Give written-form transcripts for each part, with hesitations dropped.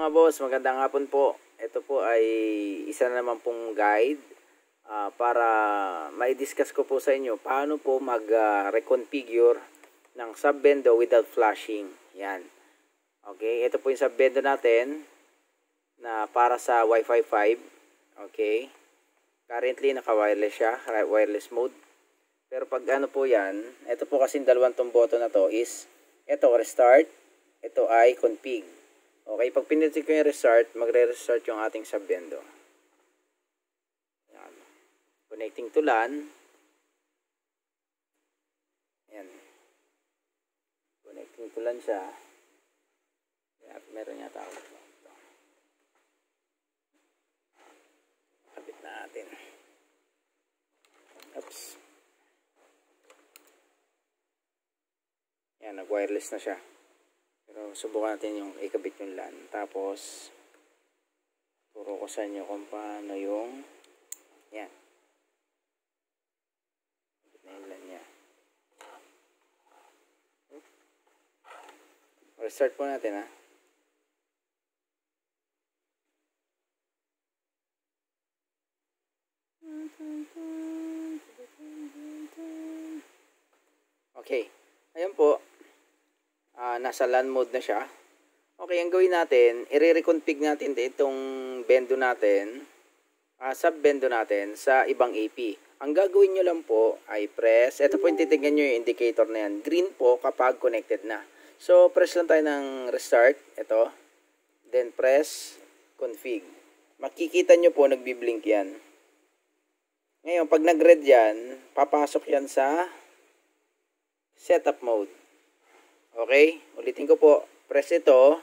mga boss, magandang hapon po. Ito po ay isa na naman pong guide para mai-discuss ko po sa inyo paano po mag-reconfigure ng sub-bendo without flashing. Yan. Okay, ito po yung sub-bendo natin na para sa Wi-Fi 5. Okay. Currently naka-wireless siya, wireless mode. Pero pag ano po yan, ito po kasing dalawang tong button na to is ito restart, ito ay config. Okay, pag pinutin ko yung restart, magre-restart yung ating sub-bendo. Yan. Connecting to LAN. Yan. Connecting to LAN siya. At meron yata ako. Ito. Kapit natin. Oops. Yan, nag-wireless na siya. Pero subukan natin yung ikabit yung LAN. Tapos, turo ko sa inyo kung paano yung yan. Ikabit na yung LAN niya. Restart po natin ha. Okay. Ayan po. Nasa LAN mode na siya. Okay, ang gawin natin, i-reconfig natin itong bendo natin, sub-bendo natin sa ibang AP. Ang gagawin nyo lang po ay press, ito po yung titignan nyo yung indicator na yan. Green po kapag connected na. So, press lang tayo ng restart, ito. Then press config. Makikita nyo po, nagbiblink yan. Ngayon, pag nag-red yan, papasok yan sa setup mode. Okay? Ulitin ko po. Press ito.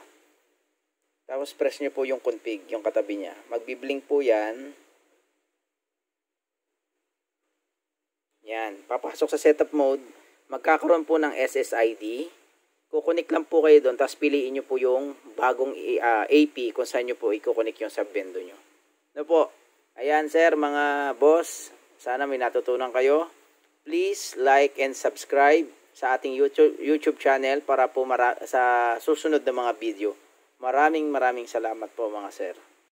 Tapos press nyo po yung config, yung katabi niya. Magbiblink po yan. Yan. Papasok sa setup mode. Magkakaroon po ng SSID. Kukunik lang po kayo doon. Tapos piliin nyo po yung bagong AP kung saan nyo po ikukunik yung sub-bendo nyo. Ano po? Ayan sir, mga boss. Sana may natutunan kayo. Please like and subscribe sa ating YouTube channel para po sa susunod na mga video. Maraming salamat po mga sir.